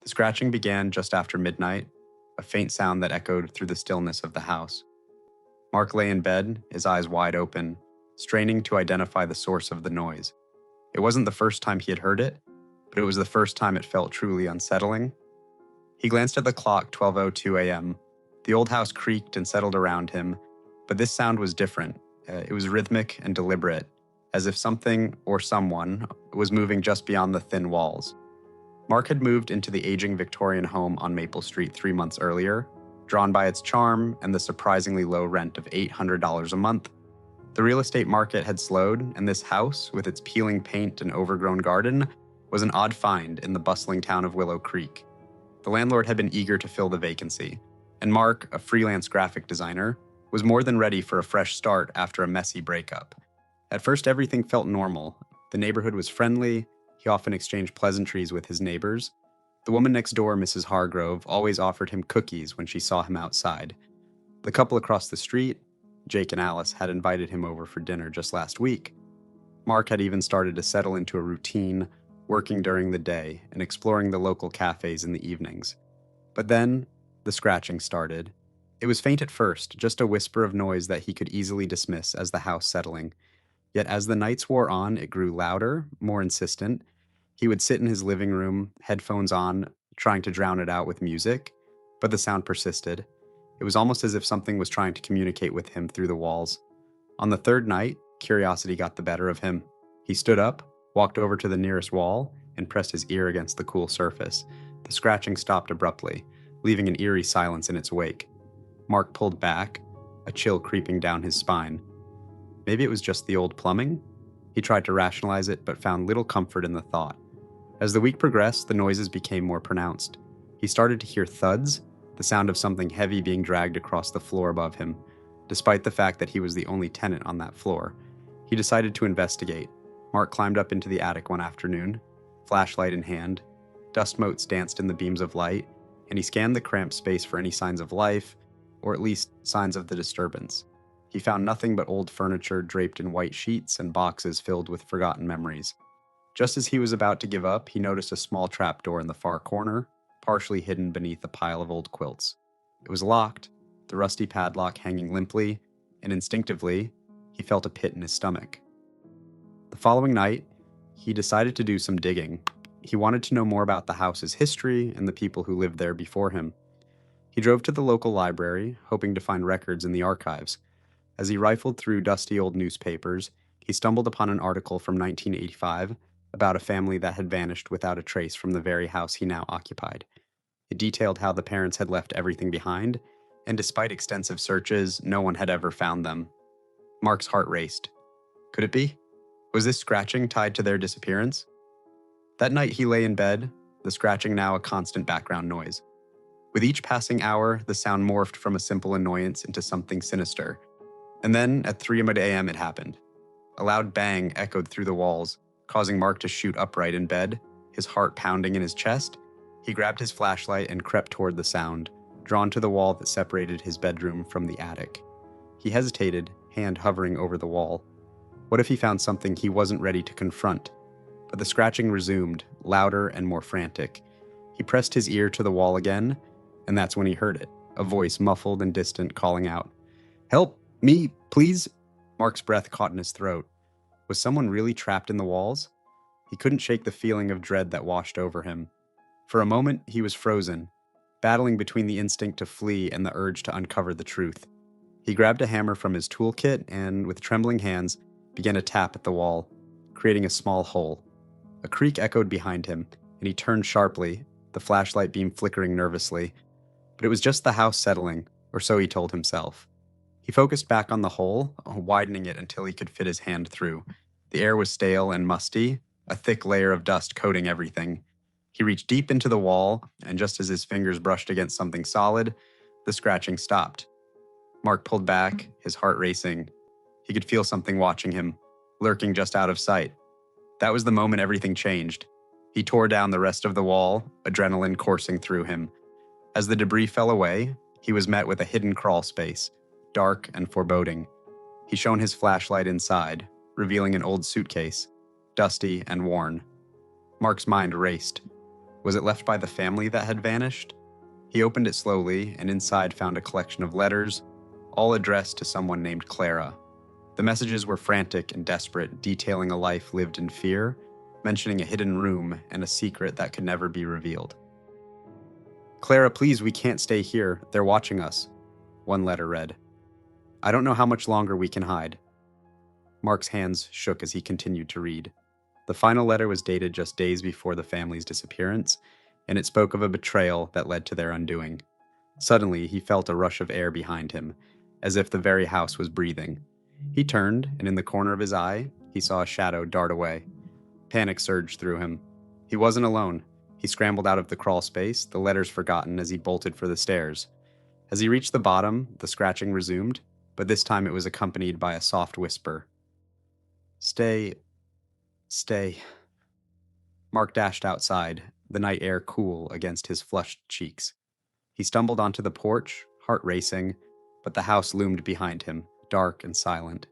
The scratching began just after midnight, a faint sound that echoed through the stillness of the house. Mark lay in bed, his eyes wide open, straining to identify the source of the noise. It wasn't the first time he had heard it, but it was the first time it felt truly unsettling. He glanced at the clock, 12:02 a.m. The old house creaked and settled around him, but this sound was different. It was rhythmic and deliberate, as if something or someone was moving just beyond the thin walls. Mark had moved into the aging Victorian home on Maple Street 3 months earlier, drawn by its charm and the surprisingly low rent of $800 a month. The real estate market had slowed, and this house, with its peeling paint and overgrown garden, was an odd find in the bustling town of Willow Creek. The landlord had been eager to fill the vacancy, and Mark, a freelance graphic designer, was more than ready for a fresh start after a messy breakup. At first, everything felt normal. The neighborhood was friendly. He often exchanged pleasantries with his neighbors. The woman next door, Mrs. Hargrove, always offered him cookies when she saw him outside. The couple across the street, Jake and Alice, had invited him over for dinner just last week. Mark had even started to settle into a routine, working during the day and exploring the local cafes in the evenings. But then, the scratching started. It was faint at first, just a whisper of noise that he could easily dismiss as the house settling. Yet as the nights wore on, it grew louder, more insistent. He would sit in his living room, headphones on, trying to drown it out with music, but the sound persisted. It was almost as if something was trying to communicate with him through the walls. On the third night, curiosity got the better of him. He stood up, walked over to the nearest wall, and pressed his ear against the cool surface. The scratching stopped abruptly, leaving an eerie silence in its wake. Mark pulled back, a chill creeping down his spine. Maybe it was just the old plumbing? He tried to rationalize it, but found little comfort in the thought. As the week progressed, the noises became more pronounced. He started to hear thuds, the sound of something heavy being dragged across the floor above him. Despite the fact that he was the only tenant on that floor, he decided to investigate. Mark climbed up into the attic one afternoon, flashlight in hand. Dust motes danced in the beams of light, and he scanned the cramped space for any signs of life, or at least signs of the disturbance. He found nothing but old furniture draped in white sheets and boxes filled with forgotten memories. Just as he was about to give up, he noticed a small trapdoor in the far corner, partially hidden beneath a pile of old quilts. It was locked, the rusty padlock hanging limply, and instinctively, he felt a pit in his stomach. The following night, he decided to do some digging. He wanted to know more about the house's history and the people who lived there before him. He drove to the local library, hoping to find records in the archives. As he rifled through dusty old newspapers, he stumbled upon an article from 1985 about a family that had vanished without a trace from the very house he now occupied. It detailed how the parents had left everything behind, and despite extensive searches, no one had ever found them. Mark's heart raced. Could it be? Was this scratching tied to their disappearance? That night he lay in bed, the scratching now a constant background noise. With each passing hour, the sound morphed from a simple annoyance into something sinister. And then, at 3 a.m. it happened. A loud bang echoed through the walls, causing Mark to shoot upright in bed, his heart pounding in his chest. He grabbed his flashlight and crept toward the sound, drawn to the wall that separated his bedroom from the attic. He hesitated, hand hovering over the wall. What if he found something he wasn't ready to confront? But the scratching resumed, louder and more frantic. He pressed his ear to the wall again, and that's when he heard it, a voice muffled and distant calling out, "Help me, please." Mark's breath caught in his throat. Was someone really trapped in the walls? He couldn't shake the feeling of dread that washed over him. For a moment, he was frozen, battling between the instinct to flee and the urge to uncover the truth. He grabbed a hammer from his toolkit and, with trembling hands, began to tap at the wall, creating a small hole. A creak echoed behind him, and he turned sharply, the flashlight beam flickering nervously. But it was just the house settling, or so he told himself. He focused back on the hole, widening it until he could fit his hand through. The air was stale and musty, a thick layer of dust coating everything. He reached deep into the wall, and just as his fingers brushed against something solid, the scratching stopped. Mark pulled back, his heart racing. He could feel something watching him, lurking just out of sight. That was the moment everything changed. He tore down the rest of the wall, adrenaline coursing through him. As the debris fell away, he was met with a hidden crawl space, dark and foreboding. He shone his flashlight inside, revealing an old suitcase, dusty and worn. Mark's mind raced. Was it left by the family that had vanished? He opened it slowly, and inside found a collection of letters, all addressed to someone named Clara. The messages were frantic and desperate, detailing a life lived in fear, mentioning a hidden room and a secret that could never be revealed. "Clara, please, we can't stay here. They're watching us," one letter read. "I don't know how much longer we can hide." Mark's hands shook as he continued to read. The final letter was dated just days before the family's disappearance, and it spoke of a betrayal that led to their undoing. Suddenly, he felt a rush of air behind him, as if the very house was breathing. He turned, and in the corner of his eye, he saw a shadow dart away. Panic surged through him. He wasn't alone. He scrambled out of the crawl space, the letters forgotten as he bolted for the stairs. As he reached the bottom, the scratching resumed, but this time it was accompanied by a soft whisper. "Stay. Stay." Mark dashed outside, the night air cool against his flushed cheeks. He stumbled onto the porch, heart racing, but the house loomed behind him, dark and silent.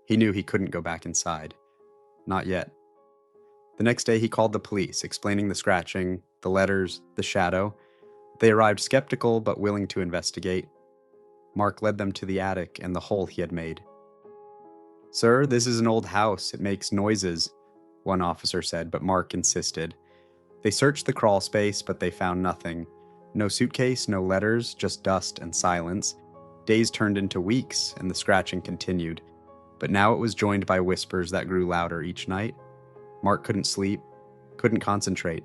He knew he couldn't go back inside. Not yet. The next day he called the police, explaining the scratching, the letters, the shadow. They arrived skeptical but willing to investigate. Mark led them to the attic and the hole he had made. "Sir, this is an old house. It makes noises," one officer said, but Mark insisted. They searched the crawl space, but they found nothing. No suitcase, no letters, just dust and silence. Days turned into weeks, and the scratching continued. But now it was joined by whispers that grew louder each night. Mark couldn't sleep, couldn't concentrate.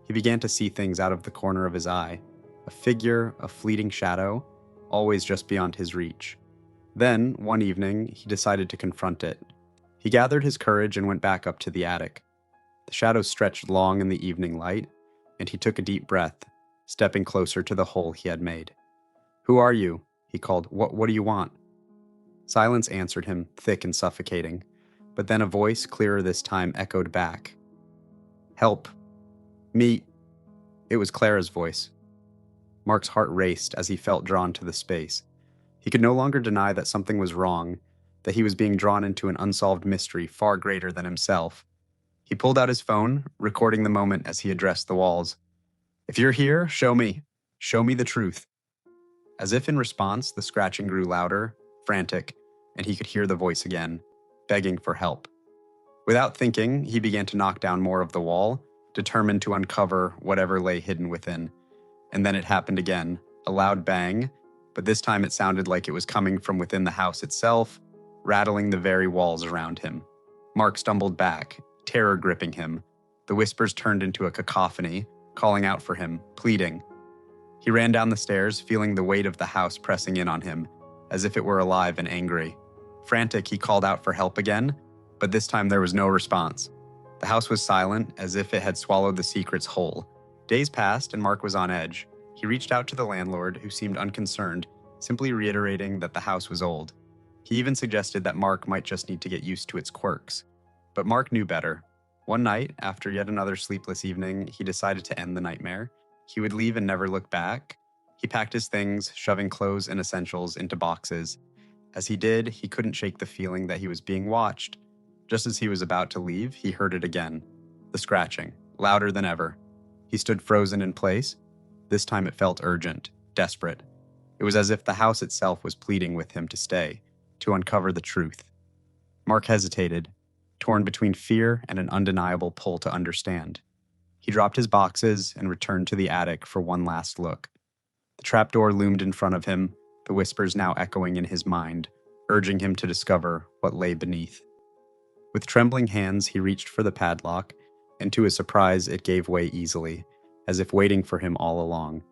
He began to see things out of the corner of his eye. A figure, a fleeting shadow, always just beyond his reach. Then, one evening, he decided to confront it. He gathered his courage and went back up to the attic. The shadows stretched long in the evening light, and he took a deep breath, stepping closer to the hole he had made. "Who are you?" he called. What do you want?" Silence answered him, thick and suffocating, but then a voice, clearer this time, echoed back. "Help. Me." It was Clara's voice. Mark's heart raced as he felt drawn to the space. He could no longer deny that something was wrong, that he was being drawn into an unsolved mystery far greater than himself. He pulled out his phone, recording the moment as he addressed the walls. "If you're here, show me. Show me the truth." As if in response, the scratching grew louder, frantic, and he could hear the voice again, begging for help. Without thinking, he began to knock down more of the wall, determined to uncover whatever lay hidden within. And then it happened again, a loud bang, but this time it sounded like it was coming from within the house itself, rattling the very walls around him. Mark stumbled back, terror gripping him. The whispers turned into a cacophony, calling out for him, pleading. He ran down the stairs, feeling the weight of the house pressing in on him, as if it were alive and angry. Frantic, he called out for help again, but this time there was no response. The house was silent, as if it had swallowed the secrets whole. Days passed, and Mark was on edge. He reached out to the landlord, who seemed unconcerned, simply reiterating that the house was old. He even suggested that Mark might just need to get used to its quirks. But Mark knew better. One night, after yet another sleepless evening, he decided to end the nightmare. He would leave and never look back. He packed his things, shoving clothes and essentials into boxes. As he did, he couldn't shake the feeling that he was being watched. Just as he was about to leave, he heard it again. The scratching, louder than ever. He stood frozen in place. This time it felt urgent, desperate. It was as if the house itself was pleading with him to stay, to uncover the truth. Mark hesitated, torn between fear and an undeniable pull to understand. He dropped his boxes and returned to the attic for one last look. The trapdoor loomed in front of him, the whispers now echoing in his mind, urging him to discover what lay beneath. With trembling hands, he reached for the padlock, and to his surprise, it gave way easily, as if waiting for him all along.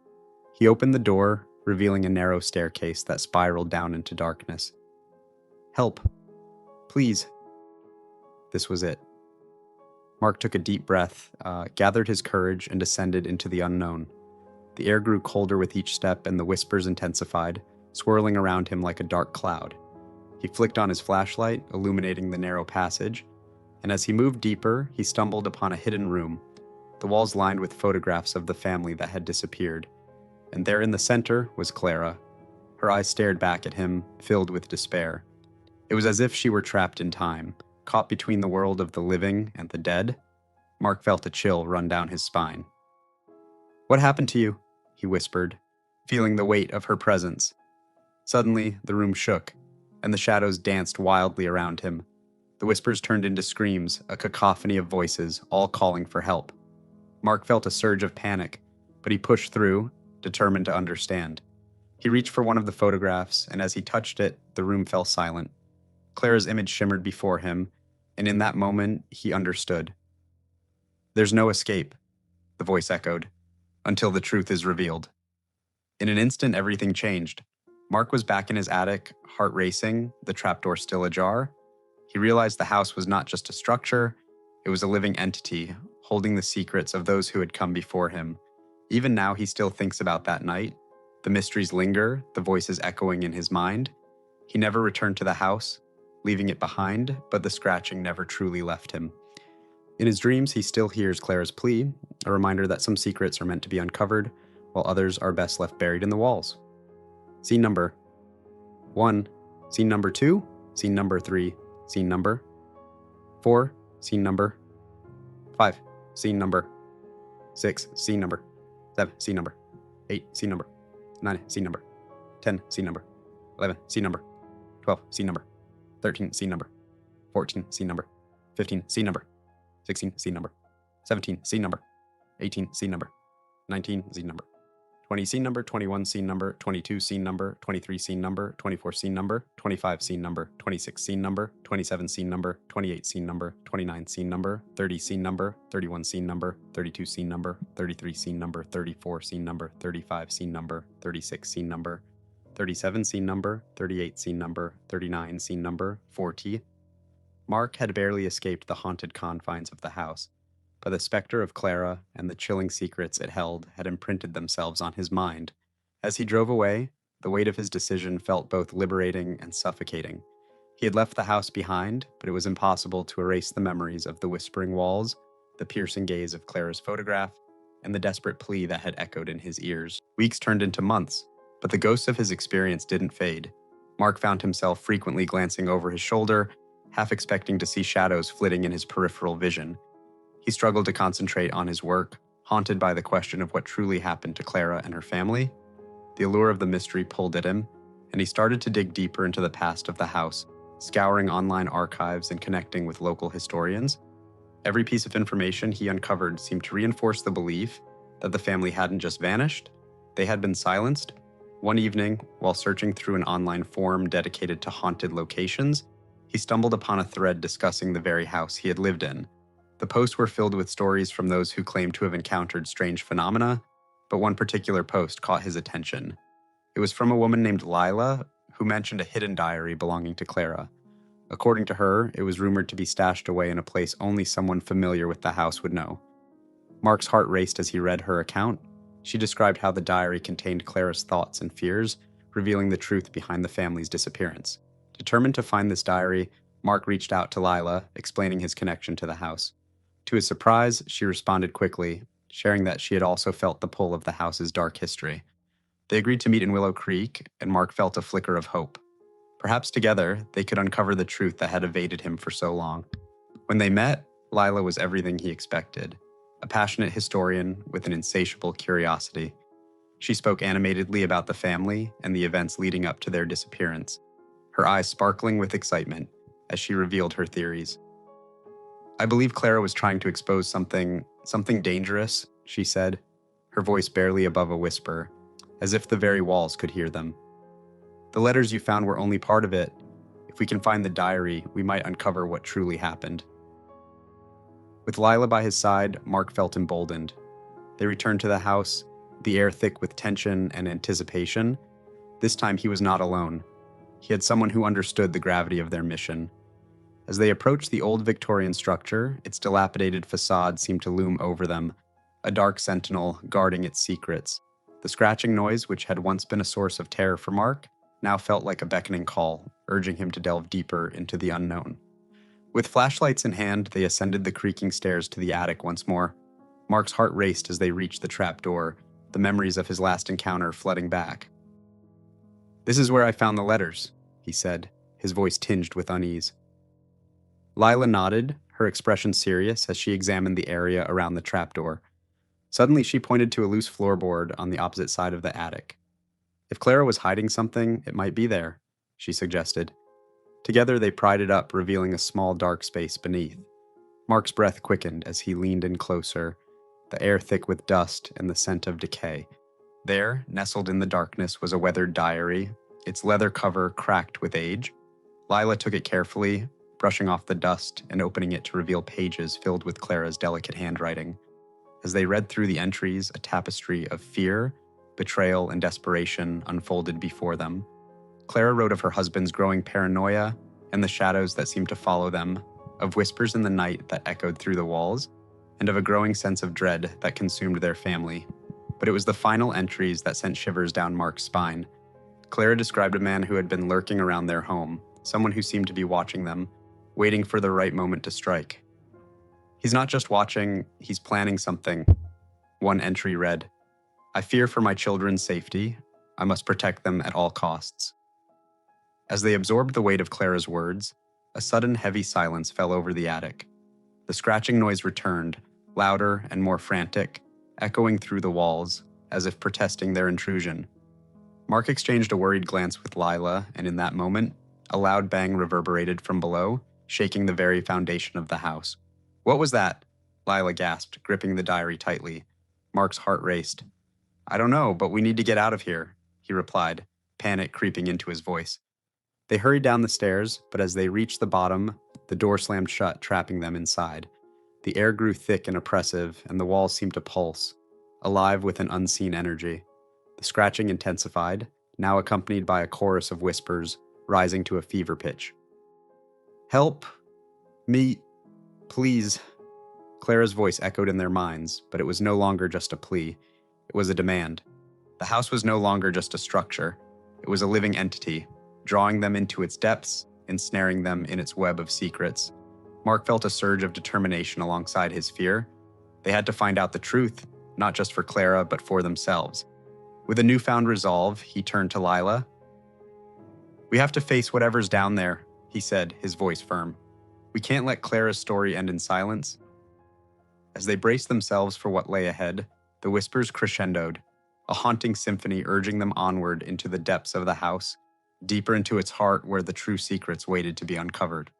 He opened the door, revealing a narrow staircase that spiraled down into darkness. "Help. Please." This was it. Mark took a deep breath, gathered his courage, and descended into the unknown. The air grew colder with each step, and the whispers intensified, swirling around him like a dark cloud. He flicked on his flashlight, illuminating the narrow passage, and as he moved deeper, he stumbled upon a hidden room, the walls lined with photographs of the family that had disappeared. And there in the center was Clara. Her eyes stared back at him, filled with despair. It was as if she were trapped in time, caught between the world of the living and the dead. Mark felt a chill run down his spine. "What happened to you?" he whispered, feeling the weight of her presence. Suddenly, the room shook, and the shadows danced wildly around him. The whispers turned into screams, a cacophony of voices, all calling for help. Mark felt a surge of panic, but he pushed through, determined to understand. He reached for one of the photographs, and as he touched it, the room fell silent. Clara's image shimmered before him, and in that moment, he understood. "There's no escape," the voice echoed, "until the truth is revealed." In an instant, everything changed. Mark was back in his attic, heart racing, the trapdoor still ajar. He realized the house was not just a structure, it was a living entity, holding the secrets of those who had come before him. Even now, he still thinks about that night. The mysteries linger, the voices echoing in his mind. He never returned to the house, leaving it behind, but the scratching never truly left him. In his dreams, he still hears Clara's plea, a reminder that some secrets are meant to be uncovered, while others are best left buried in the walls. Scene number 1. Scene number 2. Scene number 3. Scene number 4. Scene number 5. Scene number 6. Scene number 7. Scene number 8. Scene number 9. Scene number 10. Scene number 11. Scene number 12. Scene number 13. Scene number 14. Scene number 15. Scene number 16. Scene number 17. Scene number 18. Scene number 19. Scene number 20. Scene number 21. Scene number 22. Scene number 23. Scene number 24. Scene number 25. Scene number 26. Scene number 27. Scene number 28. Scene number 29. Scene number 30. Scene number 31. Scene number 32. Scene number 33. Scene number 34. Scene number 35. Scene number 36. Scene number 37. Scene number 38. Scene number 39. Scene number 40. Mark had barely escaped the haunted confines of the house, but the specter of Clara and the chilling secrets it held had imprinted themselves on his mind. As he drove away, the weight of his decision felt both liberating and suffocating. He had left the house behind, but it was impossible to erase the memories of the whispering walls, the piercing gaze of Clara's photograph, and the desperate plea that had echoed in his ears. Weeks turned into months, but the ghosts of his experience didn't fade. Mark found himself frequently glancing over his shoulder, half expecting to see shadows flitting in his peripheral vision. He struggled to concentrate on his work, haunted by the question of what truly happened to Clara and her family. The allure of the mystery pulled at him, and he started to dig deeper into the past of the house, scouring online archives and connecting with local historians. Every piece of information he uncovered seemed to reinforce the belief that the family hadn't just vanished, they had been silenced. One evening, while searching through an online forum dedicated to haunted locations, he stumbled upon a thread discussing the very house he had lived in. The posts were filled with stories from those who claimed to have encountered strange phenomena, but one particular post caught his attention. It was from a woman named Lila, who mentioned a hidden diary belonging to Clara. According to her, it was rumored to be stashed away in a place only someone familiar with the house would know. Mark's heart raced as he read her account. She described how the diary contained Clara's thoughts and fears, revealing the truth behind the family's disappearance. Determined to find this diary, Mark reached out to Lila, explaining his connection to the house. To his surprise, she responded quickly, sharing that she had also felt the pull of the house's dark history. They agreed to meet in Willow Creek, and Mark felt a flicker of hope. Perhaps together, they could uncover the truth that had evaded him for so long. When they met, Lila was everything he expected, a passionate historian with an insatiable curiosity. She spoke animatedly about the family and the events leading up to their disappearance, her eyes sparkling with excitement as she revealed her theories. "I believe Clara was trying to expose something dangerous," she said, her voice barely above a whisper, as if the very walls could hear them. "The letters you found were only part of it. If we can find the diary, we might uncover what truly happened." With Lila by his side, Mark felt emboldened. They returned to the house, the air thick with tension and anticipation. This time he was not alone. He had someone who understood the gravity of their mission. As they approached the old Victorian structure, its dilapidated facade seemed to loom over them, a dark sentinel guarding its secrets. The scratching noise, which had once been a source of terror for Mark, now felt like a beckoning call, urging him to delve deeper into the unknown. With flashlights in hand, they ascended the creaking stairs to the attic once more. Mark's heart raced as they reached the trapdoor, the memories of his last encounter flooding back. "This is where I found the letters," he said, his voice tinged with unease. Lila nodded, her expression serious as she examined the area around the trapdoor. Suddenly, she pointed to a loose floorboard on the opposite side of the attic. If Clara was hiding something, it might be there, she suggested. Together, they pried it up, revealing a small dark space beneath. Mark's breath quickened as he leaned in closer, the air thick with dust and the scent of decay. There, nestled in the darkness, was a weathered diary, its leather cover cracked with age. Lila took it carefully, brushing off the dust and opening it to reveal pages filled with Clara's delicate handwriting. As they read through the entries, a tapestry of fear, betrayal, and desperation unfolded before them. Clara wrote of her husband's growing paranoia and the shadows that seemed to follow them, of whispers in the night that echoed through the walls, and of a growing sense of dread that consumed their family. But it was the final entries that sent shivers down Mark's spine. Clara described a man who had been lurking around their home, someone who seemed to be watching them, waiting for the right moment to strike. "He's not just watching, he's planning something." One entry read, "I fear for my children's safety. I must protect them at all costs." As they absorbed the weight of Clara's words, a sudden heavy silence fell over the attic. The scratching noise returned, louder and more frantic, echoing through the walls, as if protesting their intrusion. Mark exchanged a worried glance with Lila, and in that moment, a loud bang reverberated from below, shaking the very foundation of the house. "What was that?" Lila gasped, gripping the diary tightly. Mark's heart raced. "I don't know, but we need to get out of here," he replied, panic creeping into his voice. They hurried down the stairs, but as they reached the bottom, the door slammed shut, trapping them inside. The air grew thick and oppressive, and the walls seemed to pulse, alive with an unseen energy. The scratching intensified, now accompanied by a chorus of whispers, rising to a fever pitch. "Help! Me! Please!" Clara's voice echoed in their minds, but it was no longer just a plea. It was a demand. The house was no longer just a structure. It was a living entity, drawing them into its depths, ensnaring them in its web of secrets. Mark felt a surge of determination alongside his fear. They had to find out the truth, not just for Clara, but for themselves. With a newfound resolve, he turned to Lila. "We have to face whatever's down there," he said, his voice firm. "We can't let Clara's story end in silence." As they braced themselves for what lay ahead, the whispers crescendoed, a haunting symphony urging them onward into the depths of the house, deeper into its heart where the true secrets waited to be uncovered.